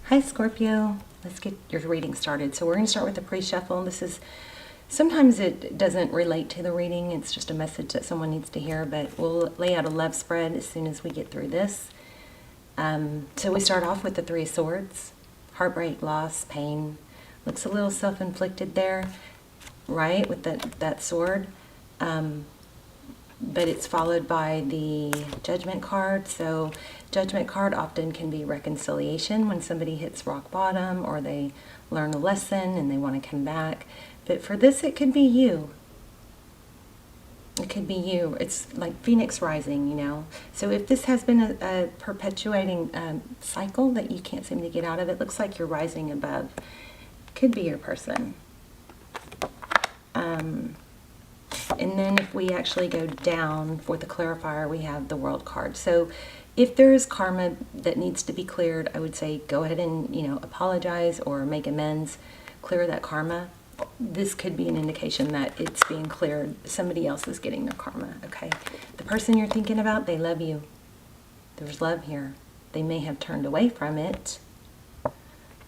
Hi Scorpio, let's get your reading started. So we're going to start with the pre-shuffle. Sometimes it doesn't relate to the reading, it's just a message that someone needs to hear, but we'll lay out a love spread as soon as we get through this. So we start off with the Three of Swords, heartbreak, loss, pain. Looks a little self-inflicted there, right, with that sword. But it's followed by the Judgment card. So Judgment card often can be reconciliation when somebody hits rock bottom or they learn a lesson and they want to come back. But for this, it could be you. It could be you. It's like Phoenix rising, you know. So if this has been a perpetuating cycle that you can't seem to get out of, it looks like you're rising above. Could be your person. And then if we actually go down for the clarifier, we have the World card. So if there is karma that needs to be cleared, I would say go ahead and, apologize or make amends, clear that karma. This could be an indication that it's being cleared. Somebody else is getting their karma, okay? The person you're thinking about, they love you. There's love here. They may have turned away from it,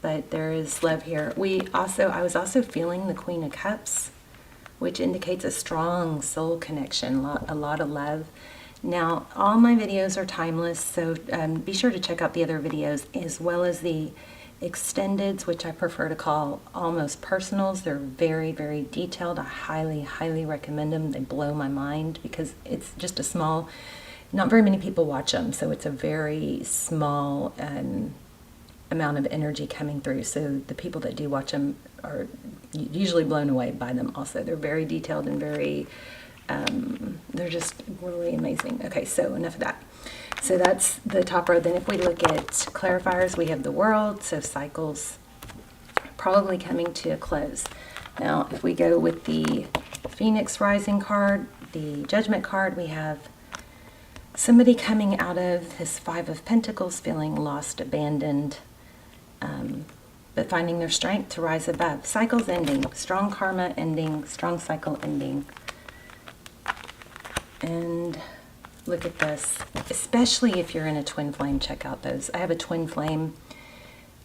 but there is love here. I was also feeling the Queen of Cups, which indicates a strong soul connection, a lot of love. Now, all my videos are timeless, so be sure to check out the other videos, as well as the extendeds, which I prefer to call almost personals. They're very, very detailed. I highly, highly recommend them. They blow my mind because it's just a small, not very many people watch them, so it's a very small amount of energy coming through. So the people that do watch them are usually blown away by them also. They're very detailed and very, they're just really amazing. Okay, so enough of that. So that's the top row. Then if we look at clarifiers, we have the World, so cycles probably coming to a close. Now, if we go with the Phoenix Rising card, the Judgment card, we have somebody coming out of this Five of Pentacles, feeling lost, abandoned, but finding their strength to rise above. Cycles ending, strong karma ending, strong cycle ending. And look at this, especially if you're in a twin flame, check out those. I have a twin flame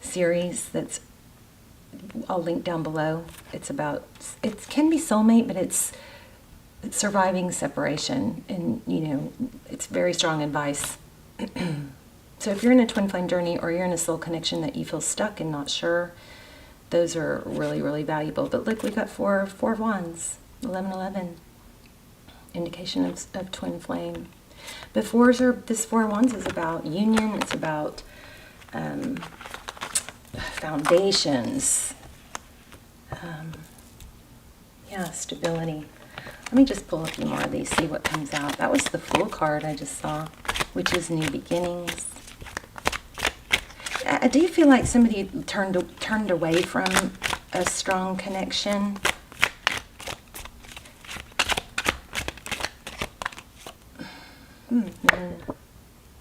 series that's, I'll link down below. It's about, it can be soulmate, but it's surviving separation, and it's very strong advice. So if you're in a twin flame journey or you're in a soul connection that you feel stuck and not sure, those are really, really valuable. But look, we got four of Wands, 1111, indication of twin flame. But this Four of Wands is about union. It's about foundations. Stability. Let me just pull a few more of these, see what comes out. That was the Fool card I just saw, which is new beginnings. Do you feel like somebody turned away from a strong connection?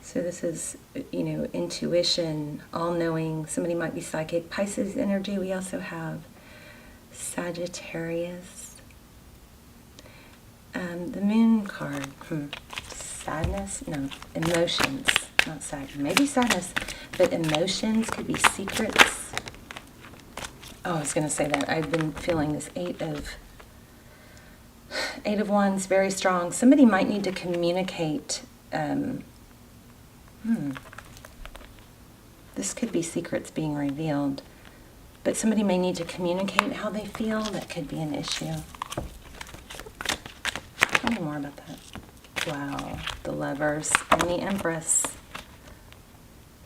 So this is, intuition, all-knowing. Somebody might be psychic. Pisces energy. We also have Sagittarius. The Moon card. Sadness? No. Emotions. Not sad. Maybe sadness. But emotions could be secrets. Oh, I was going to say that. I've been feeling this Eight of Wands, very strong. Somebody might need to communicate. This could be secrets being revealed. But somebody may need to communicate how they feel. That could be an issue. Tell me more about that. Wow. The Lovers and the Empress.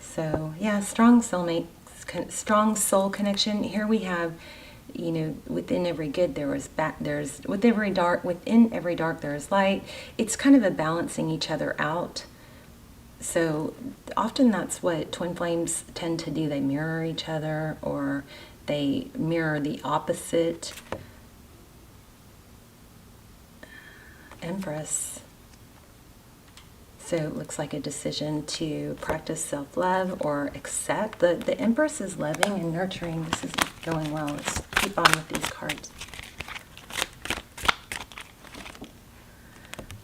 So, yeah, strong soulmate, strong soul connection. Here we have, within every good within every dark there is light. It's kind of a balancing each other out. So often that's what twin flames tend to do. They mirror each other, or they mirror the opposite. Empress. So it looks like a decision to practice self-love or accept. The Empress is loving and nurturing. This is going well. Let's keep on with these cards.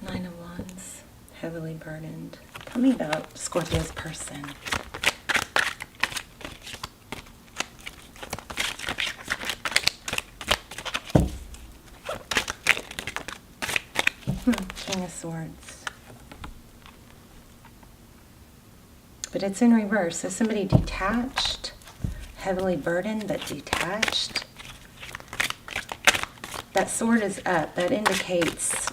Nine of Wands, heavily burdened. Tell me about Scorpio's person. King of Swords. But it's in reverse. So somebody detached, heavily burdened, but detached. That sword is up. That indicates,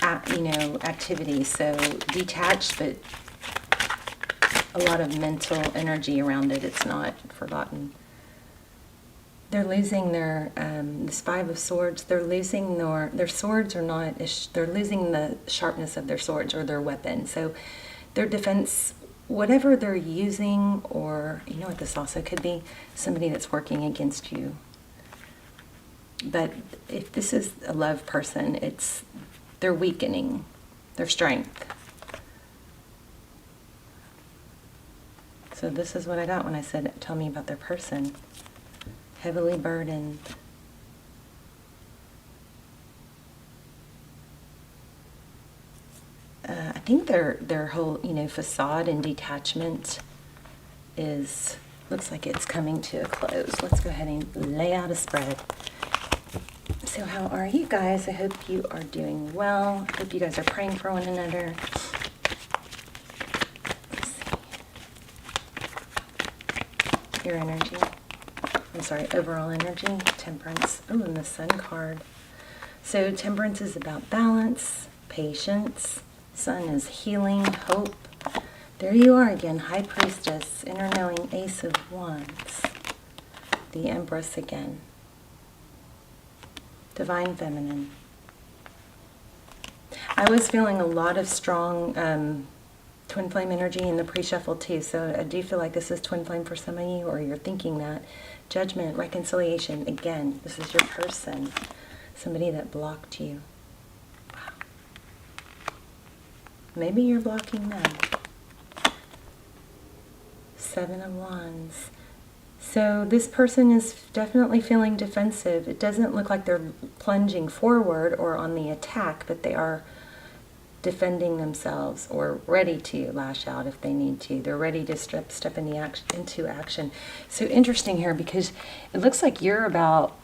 activity. So detached, but a lot of mental energy around it. It's not forgotten. They're losing their, this Five of Swords, they're losing their swords are not, they're losing the sharpness of their swords or their weapon. So their defense, whatever they're using, or, you know what this also could be? Somebody that's working against you. But if this is a love person, they're weakening their strength. So this is what I got when I said, tell me about their person. Heavily burdened. I think their whole, facade and detachment looks like it's coming to a close. Let's go ahead and lay out a spread. So how are you guys? I hope you are doing well. I hope you guys are praying for one another. Let's see. Your energy. I'm sorry, overall energy, Temperance. Oh, and the Sun card. So Temperance is about balance, patience. Sun is healing, hope. There you are again, High Priestess, Inner Knowing, Ace of Wands. The Empress again. Divine Feminine. I was feeling a lot of strong twin flame energy in the pre-shuffle too, so I do feel like this is twin flame for some of you, or you're thinking that. Judgment, reconciliation, again, this is your person. Somebody that blocked you. Wow. Maybe you're blocking them. Seven of Wands. So this person is definitely feeling defensive. It doesn't look like they're plunging forward or on the attack, but they are defending themselves or ready to lash out if they need to. They're ready to step into action. So interesting here, because it looks like you're about...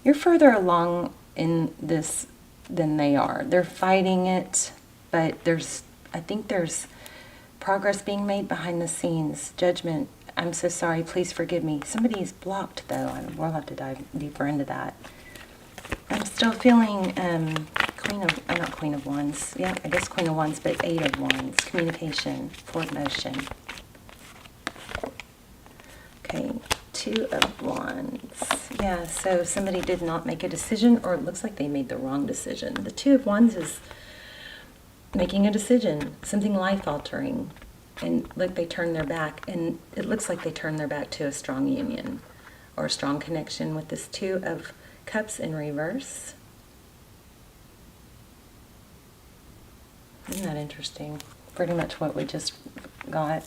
You're further along in this than they are. They're fighting it, but I think there's progress being made behind the scenes. Judgment. I'm so sorry. Please forgive me. Somebody is blocked, though. We'll have to dive deeper into that. I'm still feeling not Queen of Wands. Yeah, I guess Queen of Wands, but Eight of Wands. Communication, forward motion. Okay, Two of Wands. Yeah, so somebody did not make a decision, or it looks like they made the wrong decision. The Two of Wands is making a decision, something life-altering. And look, they turned their back, and it looks like they turned their back to a strong union or a strong connection with this Two of Cups in reverse. Isn't that interesting? Pretty much what we just got.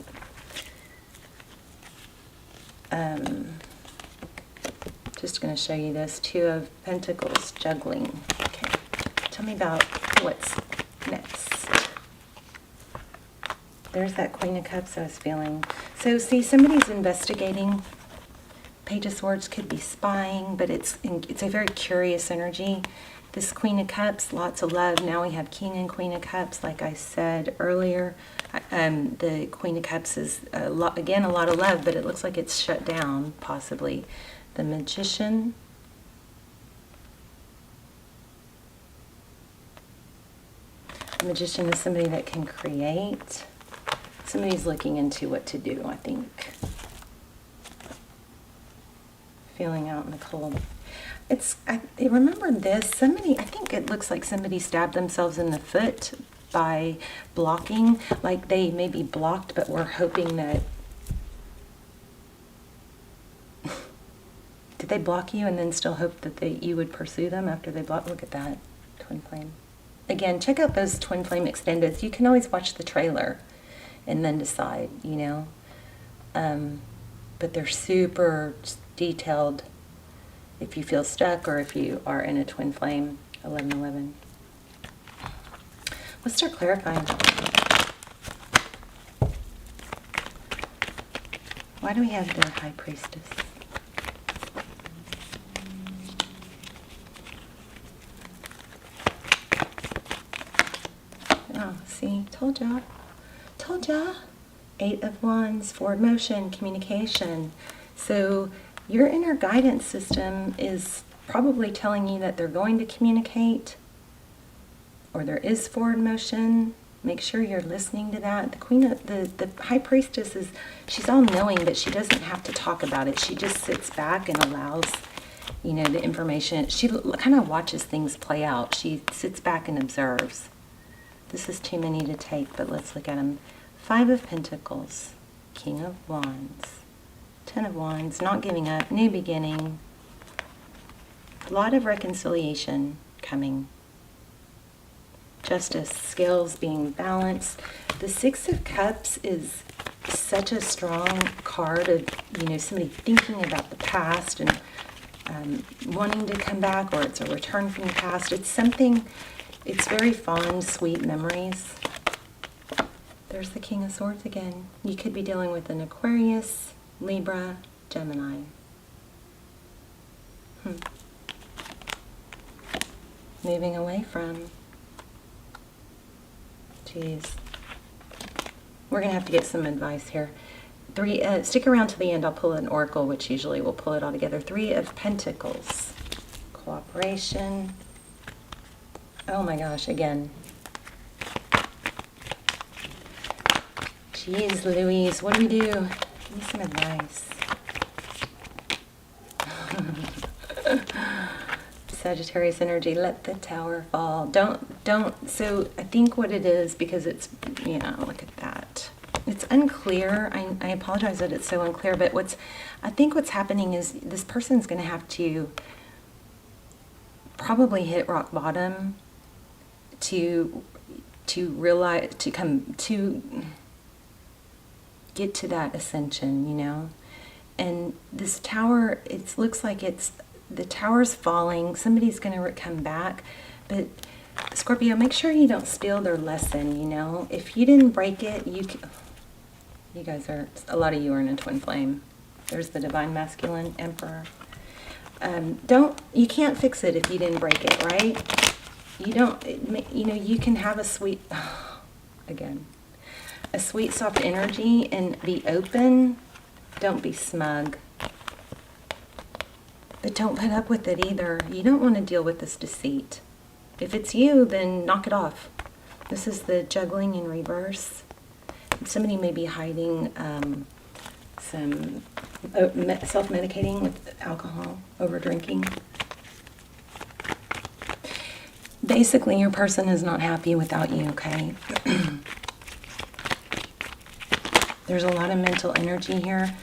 Just going to show you this. Two of Pentacles, juggling. Okay, tell me about what's next. There's that Queen of Cups I was feeling. So see, somebody's investigating. Page of Swords could be spying, but it's a very curious energy. This Queen of Cups, lots of love. Now we have King and Queen of Cups, like I said earlier. The Queen of Cups is, again, a lot of love, but it looks like it's shut down, possibly. The Magician. The Magician is somebody that can create. Somebody's looking into what to do, I think. Feeling out in the cold. I remember this. I think it looks like somebody stabbed themselves in the foot by blocking. Like they maybe blocked, but were hoping that... Did they block you and then still hope that you would pursue them after they blocked? Look at that. Twin flame. Again, check out those twin flame extendeds. You can always watch the trailer and then decide, you know. But they're super detailed if you feel stuck or if you are in a twin flame. 1111. Let's start clarifying. Why do we have the High Priestess? See, told ya. Told ya. 8 of Wands, forward motion, communication. So your inner guidance system is probably telling you that they're going to communicate, or there is forward motion. Make sure you're listening to that. The Queen of the High Priestess is, she's all knowing, but she doesn't have to talk about it. She just sits back and allows, you know, the information. She kind of watches things play out. She sits back and observes. This is too many to take, but let's look at them. 5 of Pentacles, King of Wands, 10 of Wands, not giving up, new beginning. A lot of reconciliation coming. Justice, scales being balanced. The 6 of Cups is such a strong card of, you know, somebody thinking about the past and wanting to come back, or it's a return from the past. It's something, it's very fond, sweet memories. There's the King of Swords again. You could be dealing with an Aquarius, Libra, Gemini. Moving away from. Jeez. We're going to have to get some advice here. Stick around to the end. I'll pull an oracle, which usually will pull it all together. 3 of Pentacles. Cooperation. Oh my gosh, again. Jeez Louise, what do we do? Give me some advice. Sagittarius energy, let the tower fall. Don't, so I think what it is, because it's, yeah, look at that. It's unclear. I apologize that it's so unclear, but I think what's happening is this person's going to have to probably hit rock bottom to realize, to get to that ascension, you know. And this tower, it looks like the tower's falling. Somebody's going to come back, but Scorpio, make sure you don't steal their lesson, you know. If you didn't break it, you guys are, a lot of you are in a twin flame. There's the Divine Masculine Emperor. You can't fix it if you didn't break it, right? You don't, you know, you can have a sweet, again, a sweet, soft energy and be open. Don't be smug. But don't put up with it either. You don't want to deal with this deceit. If it's you, then knock it off. This is the juggling in reverse. Somebody may be hiding some self-medicating with alcohol, over drinking. Basically, your person is not happy without you, okay? There's a lot of mental energy here.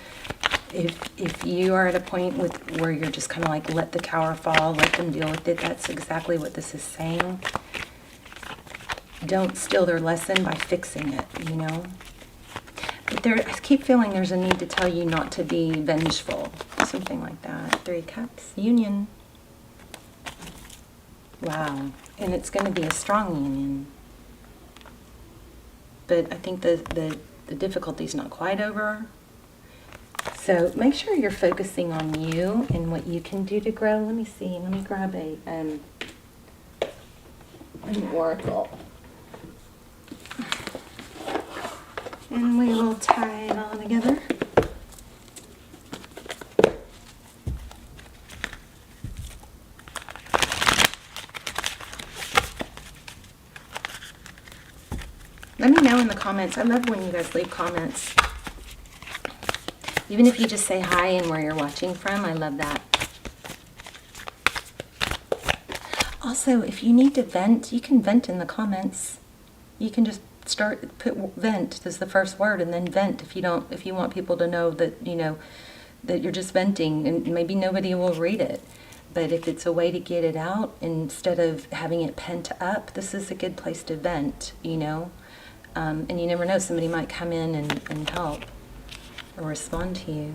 If you are at a point where you're just kind of like, let the tower fall, let them deal with it, that's exactly what this is saying. Don't steal their lesson by fixing it, you know. But I keep feeling there's a need to tell you not to be vengeful, something like that. 3 Cups, union. Wow, and it's going to be a strong union. But I think the difficulty's not quite over. So make sure you're focusing on you and what you can do to grow. Let me see. Let me grab an oracle. And we will tie it all together. Let me know in the comments. I love when you guys leave comments. Even if you just say hi and where you're watching from, I love that. Also, if you need to vent, you can vent in the comments. You can just put vent as the first word and then vent if you want people to know that, you know, that you're just venting, and maybe nobody will read it. But if it's a way to get it out instead of having it pent up, this is a good place to vent, you know. And you never know, somebody might come in and help or respond to you.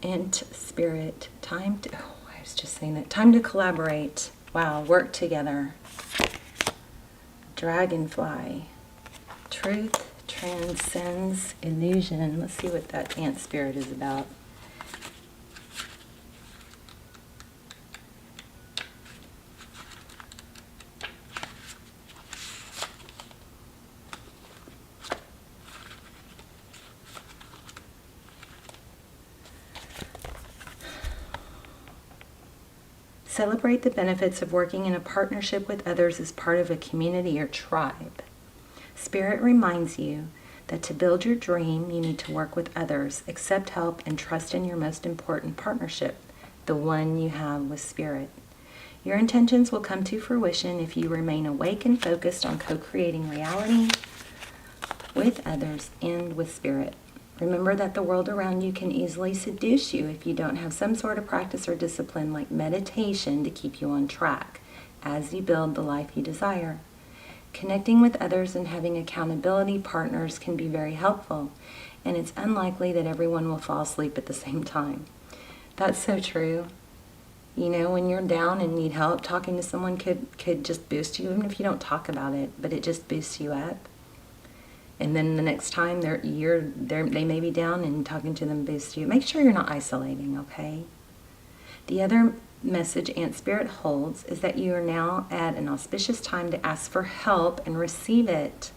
And Spirit, time to, I was just saying that, time to collaborate. Wow, work together. Dragonfly. Truth transcends illusion. Let's see what that ant spirit is about. Celebrate the benefits of working in a partnership with others as part of a community or tribe. Spirit reminds you that to build your dream, you need to work with others, accept help, and trust in your most important partnership, the one you have with Spirit. Your intentions will come to fruition if you remain awake and focused on co-creating reality with others and with Spirit. Remember that the world around you can easily seduce you if you don't have some sort of practice or discipline like meditation to keep you on track as you build the life you desire. Connecting with others and having accountability partners can be very helpful, and it's unlikely that everyone will fall asleep at the same time. That's so true. You know, when you're down and need help, talking to someone could just boost you, even if you don't talk about it, but it just boosts you up. And then the next time they may be down and talking to them boosts you. Make sure you're not isolating, okay? The other message Aunt Spirit holds is that you are now at an auspicious time to ask for help and receive it.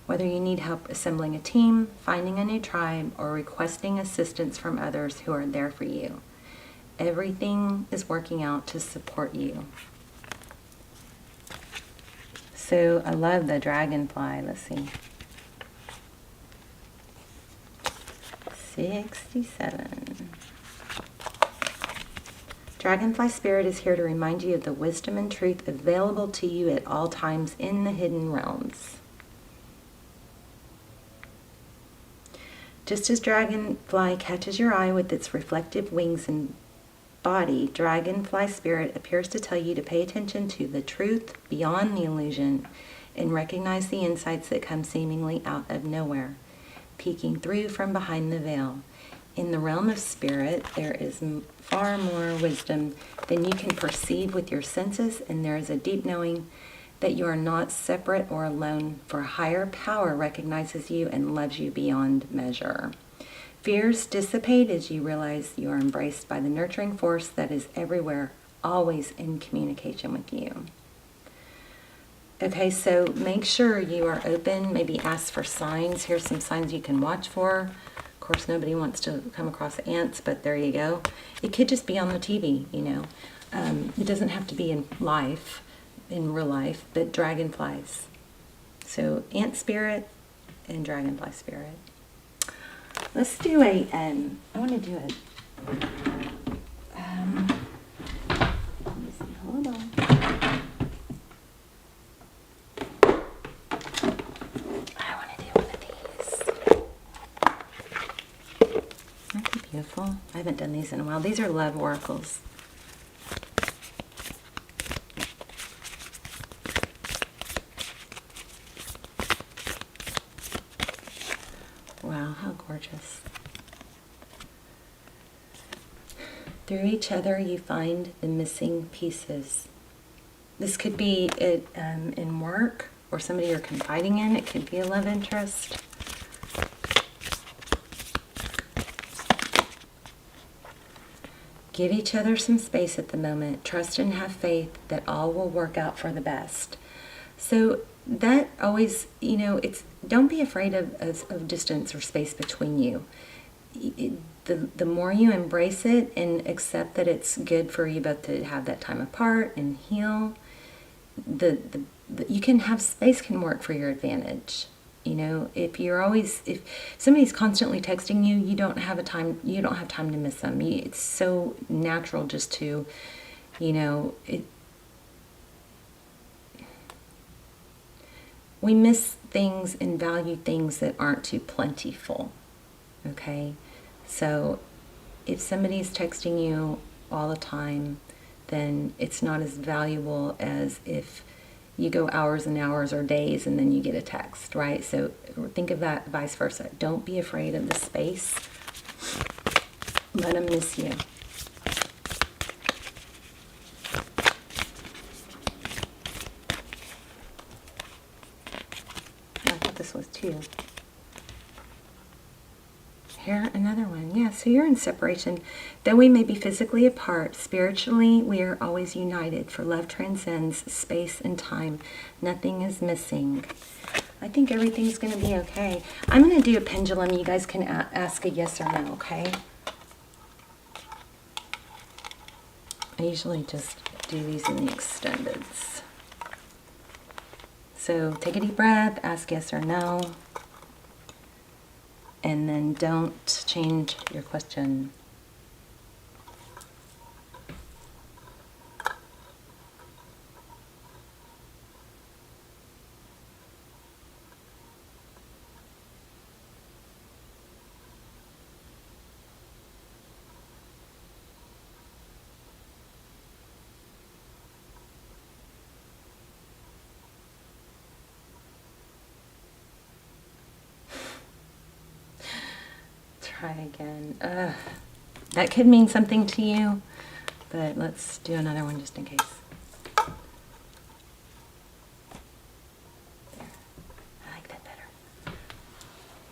Whether you need help assembling a team, finding a new tribe, or requesting assistance from others who are there for you. Everything is working out to support you. So I love the dragonfly. Let's see. 67. Dragonfly Spirit is here to remind you of the wisdom and truth available to you at all times in the hidden realms. Just as dragonfly catches your eye with its reflective wings and body, Dragonfly Spirit appears to tell you to pay attention to the truth beyond the illusion and recognize the insights that come seemingly out of nowhere, peeking through from behind the veil. In the realm of spirit, there is far more wisdom than you can perceive with your senses, and there is a deep knowing that you are not separate or alone, for a higher power recognizes you and loves you beyond measure. Fears dissipate as you realize you are embraced by the nurturing force that is everywhere, always in communication with you. Okay, so make sure you are open. Maybe ask for signs. Here's some signs you can watch for. Of course, nobody wants to come across ants, but there you go. It could just be on the TV, you know. It doesn't have to be in real life, but dragonflies. So ant spirit and dragonfly spirit. Let's do I want to do it. Let me see, hold on. I want to do one of these. Aren't they beautiful? I haven't done these in a while. These are love oracles. Wow, how gorgeous. Through each other you find the missing pieces. This could be in work or somebody you're confiding in. It could be a love interest. Give each other some space at the moment. Trust and have faith that all will work out for the best. So that always, you know, don't be afraid of distance or space between you. The more you embrace it and accept that it's good for you both to have that time apart and heal, you can have space can work for your advantage. You know, if somebody's constantly texting you, you don't have time to miss them. It's so natural just to, you know, we miss things and value things that aren't too plentiful, okay? So if somebody's texting you all the time, then it's not as valuable as if you go hours and hours or days and then you get a text, right? So think of that vice versa. Don't be afraid of the space. Let them miss you. This was too. Here, another one. Yeah, so you're in separation. Though we may be physically apart, spiritually we are always united, for love transcends space and time. Nothing is missing. I think everything's going to be okay. I'm going to do a pendulum. You guys can ask a yes or no, okay? I usually just do these in the extendeds. So take a deep breath, ask yes or no, and then don't change your question. Try again. That could mean something to you, but let's do another one just in case. There. I like that better.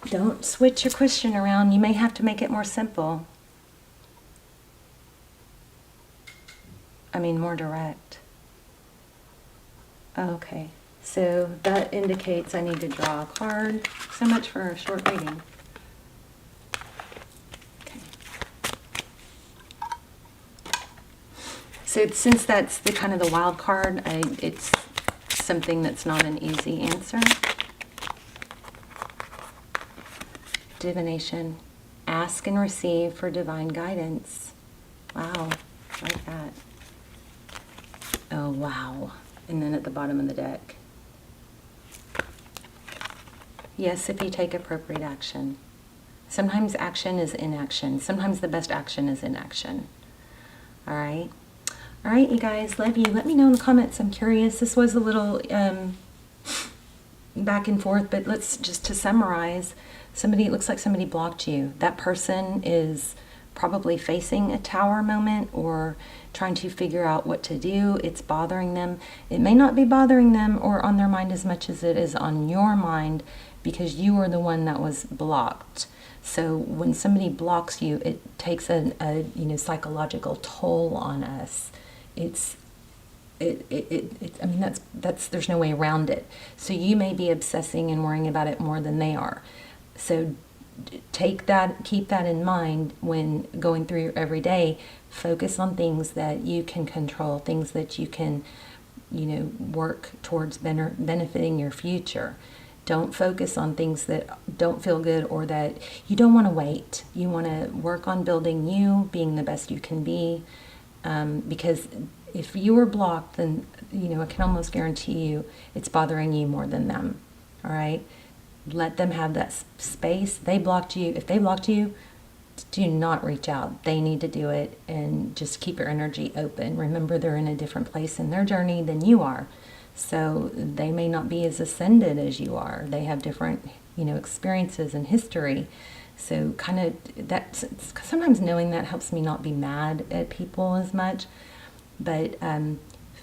Don't switch your question around. You may have to make it more simple. I mean, more direct. Okay, so that indicates I need to draw a card. So much for a short reading. So since that's the kind of the wild card, it's something that's not an easy answer. Divination. Ask and receive for divine guidance. Wow, like that. Oh, wow. And then at the bottom of the deck. Yes, if you take appropriate action. Sometimes action is inaction. Sometimes the best action is inaction. All right? All right, you guys, love you. Let me know in the comments. I'm curious. This was a little back and forth, but let's just to summarize. It looks like somebody blocked you. That person is probably facing a tower moment or trying to figure out what to do. It's bothering them. It may not be bothering them or on their mind as much as it is on your mind because you are the one that was blocked. So when somebody blocks you, it takes a psychological toll on us. I mean, that's there's no way around it. So you may be obsessing and worrying about it more than they are. So keep that in mind when going through your everyday. Focus on things that you can control, things that you can, work towards benefiting your future. Don't focus on things that don't feel good or that you don't want to wait. You want to work on building you, being the best you can be. Because if you were blocked, then, I can almost guarantee you it's bothering you more than them. All right? Let them have that space. They blocked you. If they blocked you, do not reach out. They need to do it and just keep your energy open. Remember, they're in a different place in their journey than you are. So they may not be as ascended as you are. They have different, experiences and history. So kind of that, sometimes knowing that helps me not be mad at people as much, but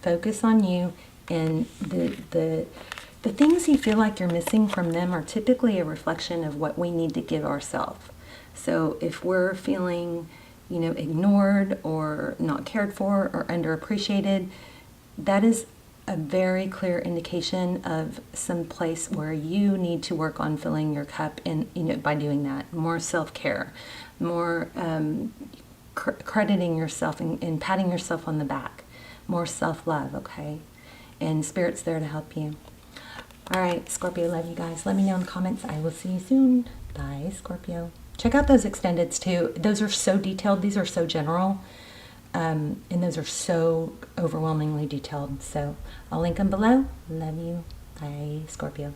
focus on you, and the things you feel like you're missing from them are typically a reflection of what we need to give ourselves. So if we're feeling, ignored or not cared for or underappreciated, that is a very clear indication of some place where you need to work on filling your cup, and by doing that, more self-care, more crediting yourself and patting yourself on the back, more self-love, okay? And Spirit's there to help you. All right, Scorpio, love you guys. Let me know in the comments. I will see you soon. Bye, Scorpio. Check out those extendeds too. Those are so detailed. These are so general. And those are so overwhelmingly detailed. So I'll link them below. Love you. Bye, Scorpio.